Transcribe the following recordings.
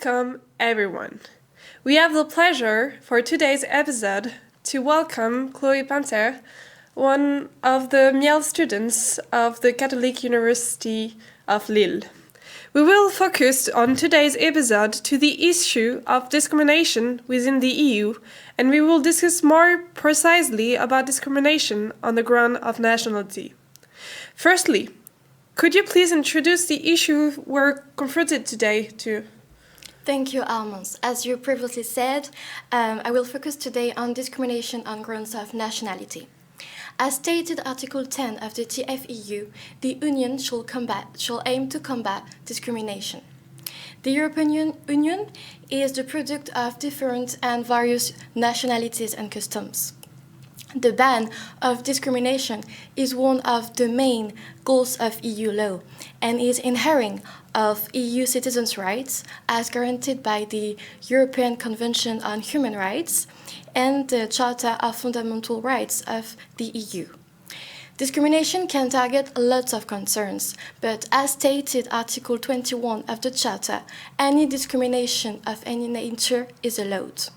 Welcome, everyone. We have the pleasure for today's episode to welcome Chloé Painter, one of the Miel students of the Catholic University of Lille. We will focus on today's episode to the issue of discrimination within the EU, and we will discuss more precisely about discrimination on the ground of nationality. Firstly, could you please introduce the issue we're confronted today to? Thank you, Almons. As you previously said, I will focus today on discrimination on grounds of nationality. As stated Article 10 of the TFEU, the Union shall aim to combat discrimination. The European Union is the product of different and various nationalities and customs. The ban of discrimination is one of the main goals of EU law and is inherent of EU citizens' rights as guaranteed by the European Convention on Human Rights and the Charter of Fundamental Rights of the EU. Discrimination can target lots of concerns, but as stated Article 21 of the Charter, any discrimination of any nature is allowed.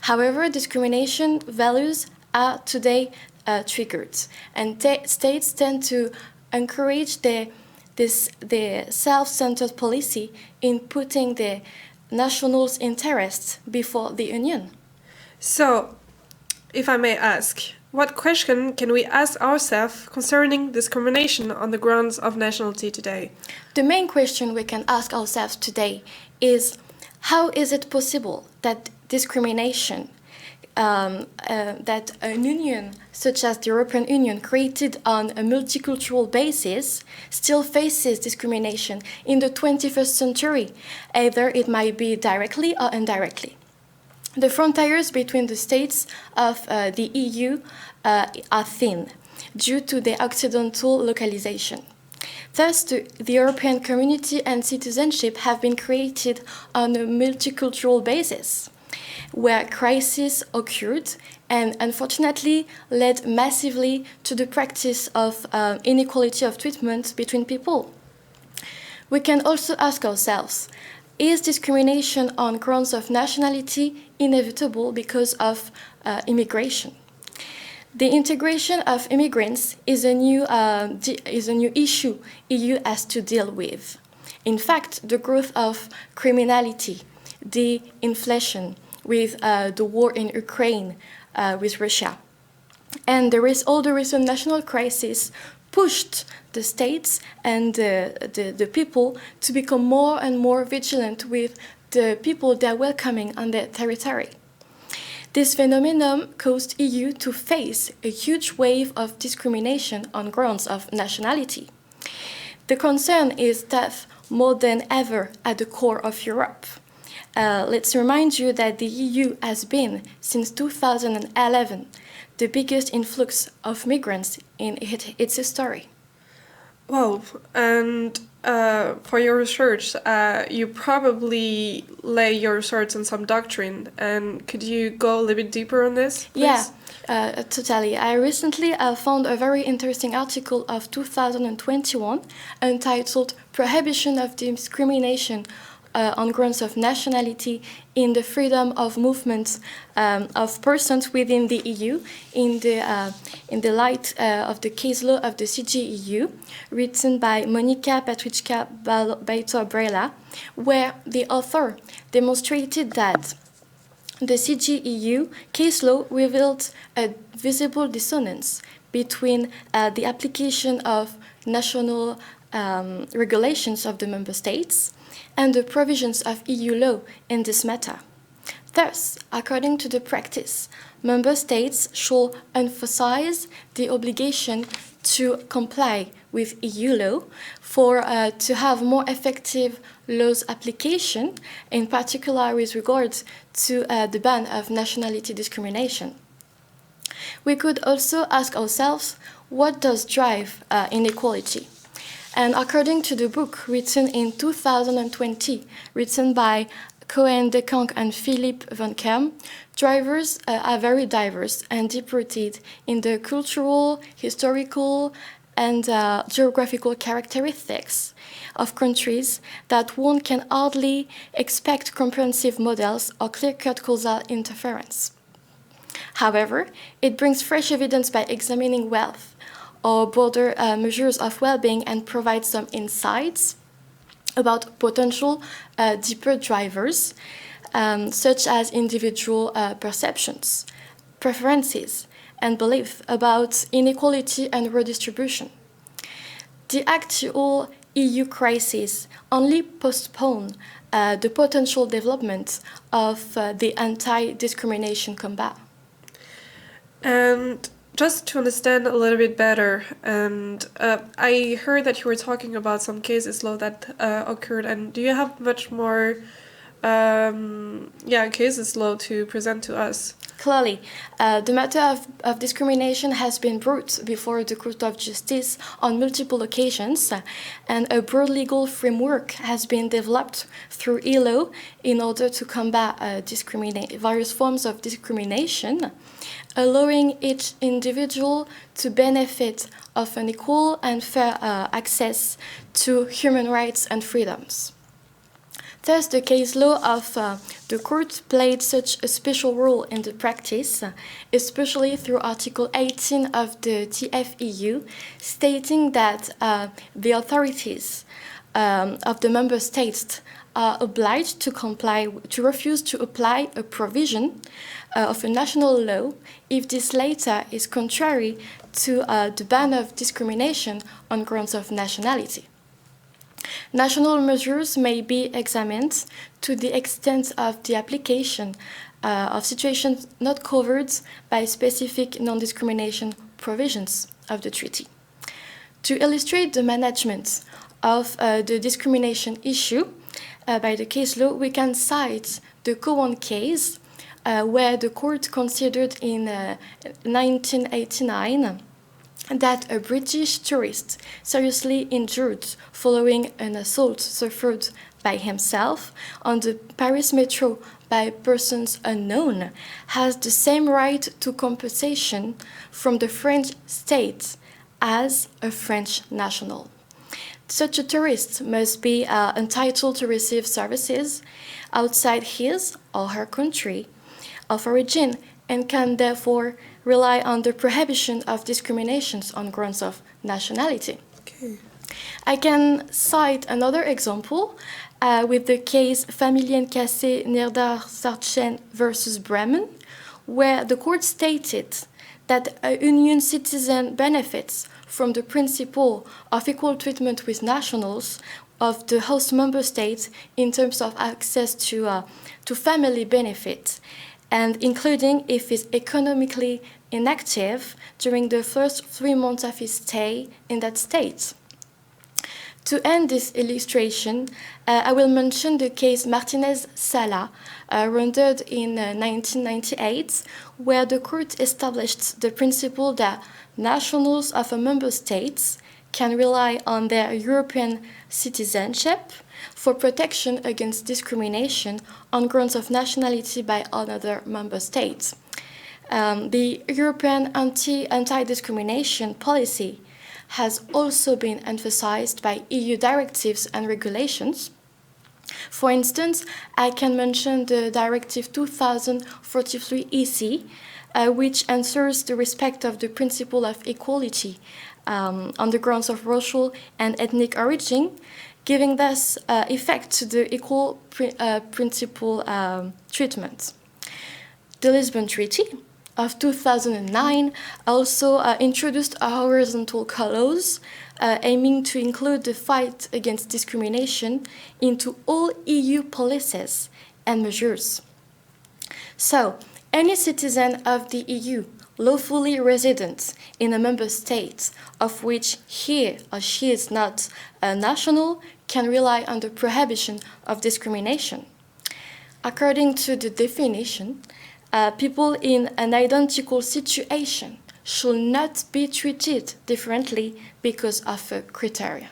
However, discrimination values are today triggered, and states tend to encourage the self-centered policy in putting the nationals' interests before the Union. So, if I may ask, what question can we ask ourselves concerning discrimination on the grounds of nationality today? The main question we can ask ourselves today is, how is it possible that discrimination that an union such as the European Union, created on a multicultural basis, still faces discrimination in the 21st century? Either it might be directly or indirectly. The frontiers between the states of the EU are thin due to the occidental localization. Thus, the European community and citizenship have been created on a multicultural basis, where crises occurred and unfortunately led massively to the practice of inequality of treatment between people. We can also ask ourselves, is discrimination on grounds of nationality inevitable because of immigration? The integration of immigrants is a new issue EU has to deal with. In fact, the growth of criminality, the inflation, with the war in Ukraine with Russia. And all the recent national crisis pushed the states and the people to become more and more vigilant with the people they are welcoming on their territory. This phenomenon caused EU to face a huge wave of discrimination on grounds of nationality. The concern is theft more than ever at the core of Europe. Let's remind you that the EU has been, since 2011, the biggest influx of migrants in its history. Wow, and for your research, you probably lay your research on some doctrine, and could you go a little bit deeper on this, please? Yeah, totally. I recently found a very interesting article of 2021 entitled Prohibition of Discrimination on grounds of nationality in the freedom of movement of persons within the EU in the light of the case law of the CJEU, written by Monika Patriczka Bajtor-Brela, where the author demonstrated that the CJEU case law revealed a visible dissonance between the application of national regulations of the member states and the provisions of EU law in this matter. Thus, according to the practice, member states shall emphasize the obligation to comply with EU law to have more effective laws application, in particular with regard to the ban of nationality discrimination. We could also ask ourselves, what does drive inequality? And according to the book written in 2020, written by Cohen de Kank and Philippe van Kerm, drivers are very diverse and deep-rooted in the cultural, historical, and geographical characteristics of countries that one can hardly expect comprehensive models or clear-cut causal interference. However, it brings fresh evidence by examining wealth or broader measures of well-being and provides some insights about potential deeper drivers, such as individual perceptions, preferences, and belief about inequality and redistribution. The actual EU crisis only postponed the potential development of the anti-discrimination combat. And just to understand a little bit better, and I heard that you were talking about some cases law that occurred, and do you have much more cases law to present to us? Clearly, the matter of discrimination has been brought before the Court of Justice on multiple occasions, and a broad legal framework has been developed through ILO in order to combat various forms of discrimination, allowing each individual to benefit of an equal and fair access to human rights and freedoms. Thus, the case law of the court played such a special role in the practice, especially through Article 18 of the TFEU, stating that the authorities of the member states are obliged to refuse to apply a provision of a national law if this latter is contrary to the ban of discrimination on grounds of nationality. National measures may be examined to the extent of the application of situations not covered by specific non-discrimination provisions of the treaty. To illustrate the management of the discrimination issue by the case law, we can cite the Cowan case, where the court considered in 1989 that a British tourist seriously injured following an assault suffered by himself on the Paris metro by persons unknown has the same right to compensation from the French state as a French national. Such a tourist must be entitled to receive services outside his or her country of origin and can therefore rely on the prohibition of discriminations on grounds of nationality. Okay. I can cite another example with the case Familien Cassé Nerdar Sarchen versus Bremen, where the court stated that a union citizen benefits from the principle of equal treatment with nationals of the host member state in terms of access to family benefits, and including if he's economically inactive during the first 3 months of his stay in that state. To end this illustration, I will mention the case Martinez-Sala, rendered in 1998, where the court established the principle that nationals of a member state can rely on their European citizenship for protection against discrimination on grounds of nationality by another member state. The European anti-discrimination policy has also been emphasized by EU directives and regulations. For instance, I can mention the Directive 2043 EC, which ensures the respect of the principle of equality on the grounds of racial and ethnic origin, giving thus effect to the equal principle treatment. The Lisbon Treaty of 2009 also introduced a horizontal clause aiming to include the fight against discrimination into all EU policies and measures. So, any citizen of the EU lawfully resident in a member state of which he or she is not a national can rely on the prohibition of discrimination. According to the definition, people in an identical situation should not be treated differently because of a criterion.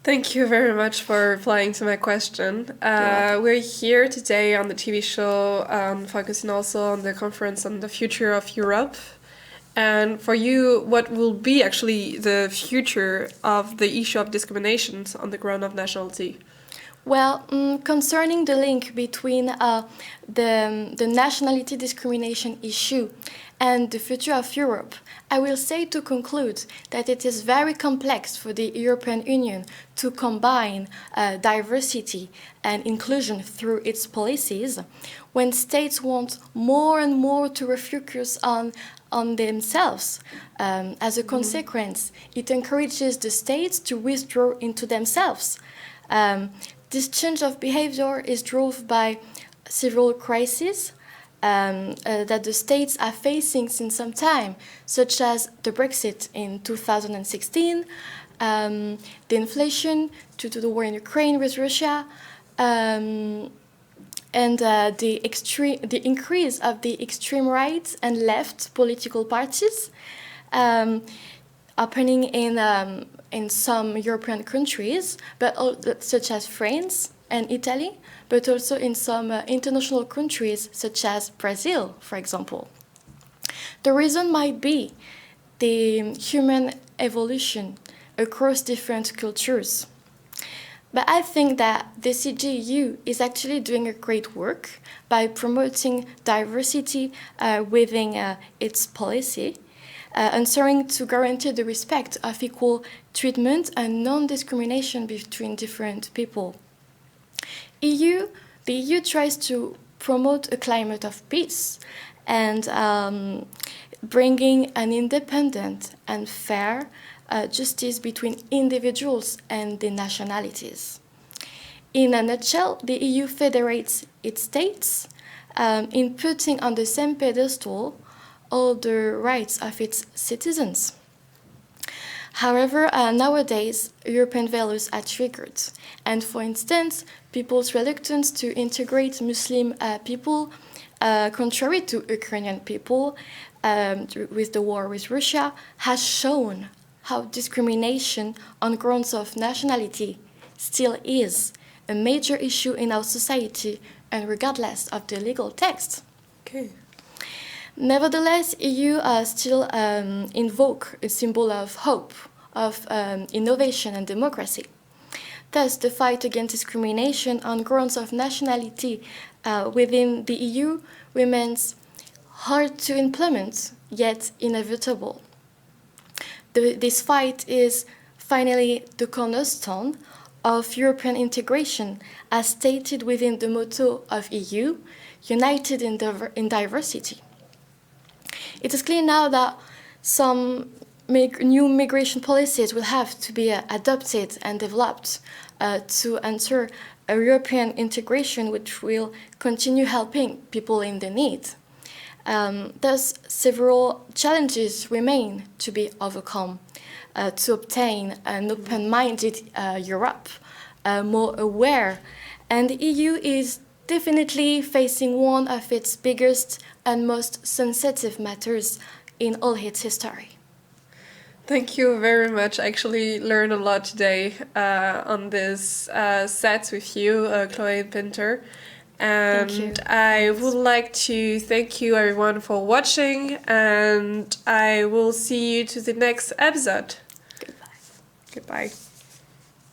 Thank you very much for replying to my question. We're here today on the TV show, focusing also on the conference on the future of Europe. And for you, what will be actually the future of the issue of discriminations on the ground of nationality? Well, concerning the link between the nationality discrimination issue and the future of Europe, I will say to conclude that it is very complex for the European Union to combine diversity and inclusion through its policies when states want more and more to refocus on themselves. As a consequence, it encourages the states to withdraw into themselves. This change of behavior is driven by several crises that the states are facing since some time, such as the Brexit in 2016, the inflation due to the war in Ukraine with Russia, and the increase of the extreme right and left political parties happening in some European countries, such as France and Italy, but also in some international countries, such as Brazil, for example. The reason might be the human evolution across different cultures. But I think that the CGU is actually doing a great work by promoting diversity within its policy, ensuring to guarantee the respect of equal treatment and non-discrimination between different people. The EU tries to promote a climate of peace and bringing an independent and fair justice between individuals and the nationalities. In a nutshell, the EU federates its states in putting on the same pedestal all the rights of its citizens. However, nowadays, European values are triggered. And for instance, people's reluctance to integrate Muslim people, contrary to Ukrainian people, with the war with Russia, has shown how discrimination on grounds of nationality still is a major issue in our society, and regardless of the legal text. Okay. Nevertheless, EU still invoke a symbol of hope, of innovation and democracy. Thus, the fight against discrimination on grounds of nationality within the EU remains hard to implement, yet inevitable. This fight is finally the cornerstone of European integration, as stated within the motto of EU, united in diversity. It is clear now that some new migration policies will have to be adopted and developed to ensure a European integration which will continue helping people in the need. Thus, several challenges remain to be overcome to obtain an open-minded Europe, more aware, and the EU is definitely facing one of its biggest and most sensitive matters in all its history. Thank you very much. I actually learned a lot today on this set with you, Chloé Painter. And I would like to thank you everyone for watching, and I will see you to the next episode. Goodbye. Goodbye.